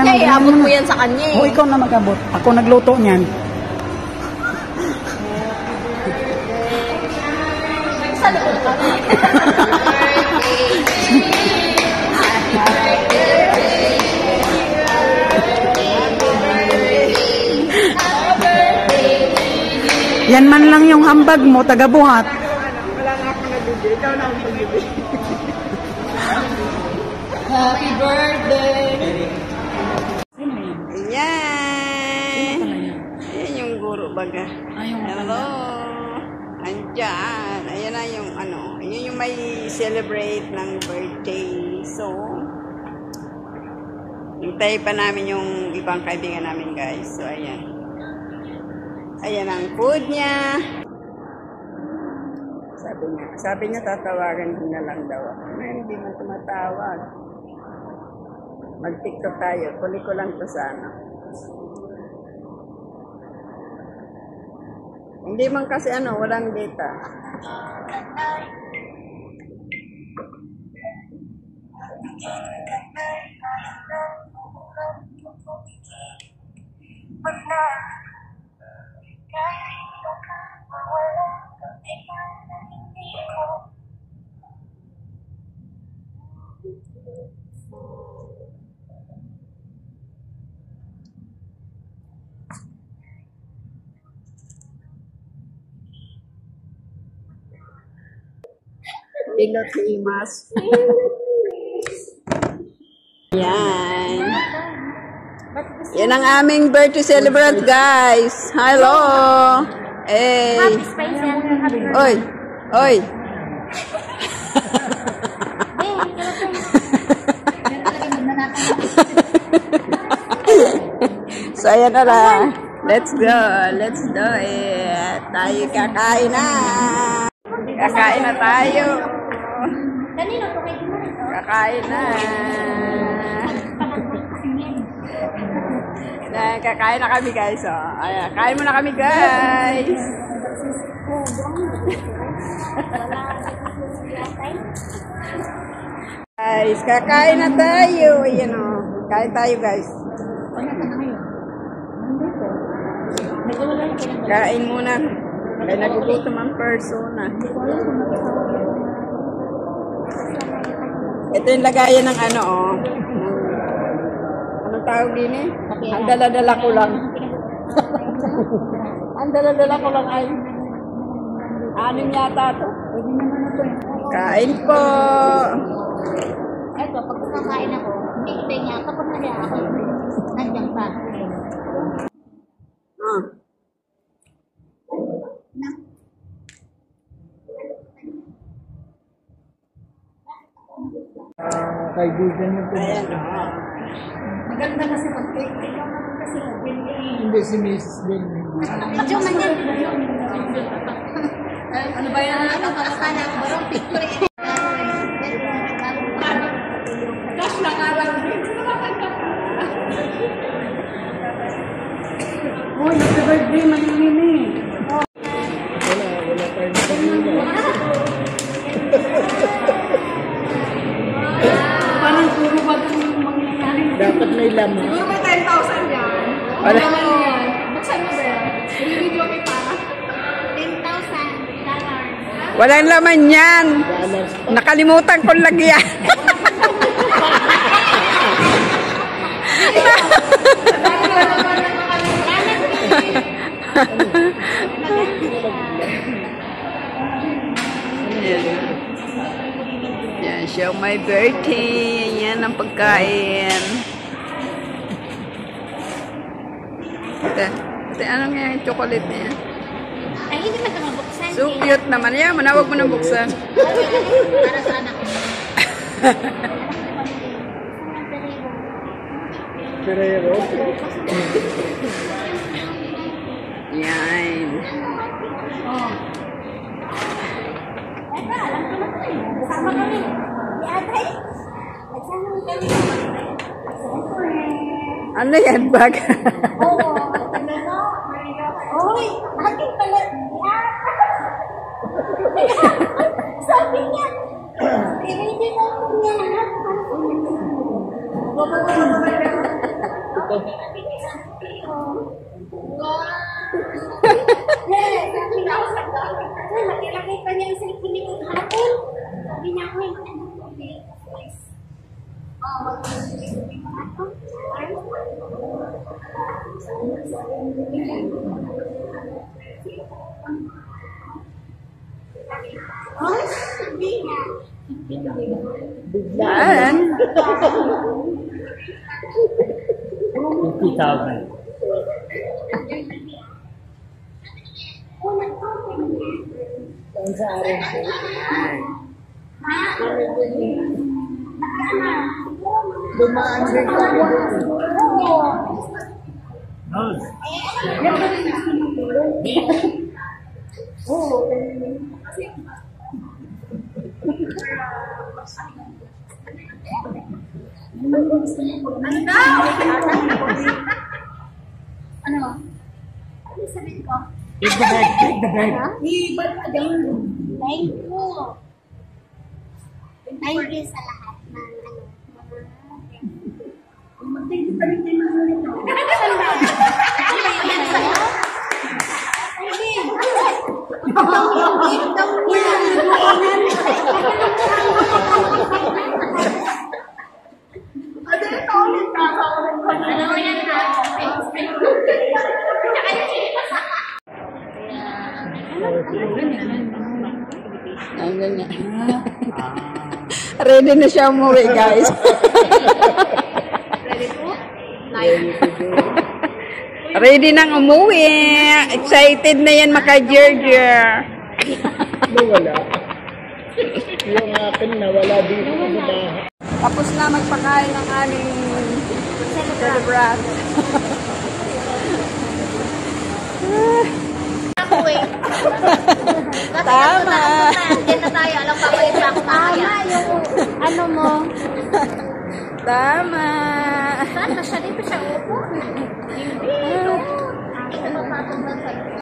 niya eh. Abot mo yan sa kanya eh. O, ikaw na mag-abot. Ako nagluto niyan. Sa likod ka. Yan man lang yung hambag mo, taga-buhat. Wala nga ako nagbibigay. Ikaw na ang pagbibigay. Happy birthday! Ayan! Ayan yung guro baga. Hello! Andyan. Ayan na yung ano. Ayan yung may celebrate ng birthday. So, hintay pa namin yung ibang kaibigan namin guys. So, ayan. Ayan ang food niya. Sabi niya tatawagan ko na lang daw ako. Hindi mo tumatawag. Mag-tiktok tayo. Kuli ko lang to sana. Hindi man kasi ano, walang data. Pilipinas. Yan. Yan ang aming birthday celebrant, guys. Hello. Hey. Oy. Oy. So, ayan na lang. Let's go. Let's do it. Tayo kakain na. Kakain na tayo. Kakain na. Kakain na kami guys. Oh. Ayan, kain muna kami guys. Guys, kakain na tayo. Ayan o. Kain tayo guys. Kain muna. Kaya nagugutom ang persona. Ito yung lagayan ng ano oh. Anong tawag din eh? Ang dala-dala ko lang. Ang dala-dala ko lang ay anim yata to. Kain po. Ito, pag kumakain ako, hindi kita niya. Kapag naliya ako, nandiyan pa. Kaibigan niyo po. Ayan. Maganda kasi mag-cake. Ikaw naman kasi Hindi si Mrs. Bill. medyo man yan. Ano ba yan? Nakakala ko barong picture eh. Cash lang alam. Uy, happy birthday, Manimini. Wala tayo parang puro ba itong mangyayari? Dapat may laman. Siguro may 10,000 yan. Wala. Buksan mo ba yan? Video kita. $10,000. Walang laman yan. Nakalimutan kong lagyan. Yan, show my birthday. Yan ang pagkain. Ate, ano nga yung chocolate niya? Ay, hindi man ito mabuksan. So cute naman. Yan, manawag mo na buksan. Para sa anak ko. Ferrero. Yan. Oh. Eka, alam ko na ito eh. Kasama kami. Di atay. Nagsama kami. Ano yan, bag? Oo. Ano mo? Uy, akin pala. Sabi niya. Hindi na ako niya lahat. Yes, sabi niya ako sa gawin. Laki-laki pa niya ang cellphone niya kung hapon. Sabi niya ako yung Yan. 50,000. Ang sa akin po. Dumaan din ka. ano? Ano sabihin ko? Take the bag, take the bag. Thank you. Thank you sa lahat ng Thank you pa rin tayo mga nito. Ang ganyan. Ready na siya umuwi, guys. Ready nang umuwi. Excited na yan maka-Georgia. Wala. Yung akin nawala dito sa bahay. Tapos na magpakain ng aming celebrat. Ako eh. Tama. Diyan na tayo. Alam pa kayo sa ako mamaya. Yung ano mo. Tama. Saan na siya? Dito siya upo? Hindi. Ano pa itong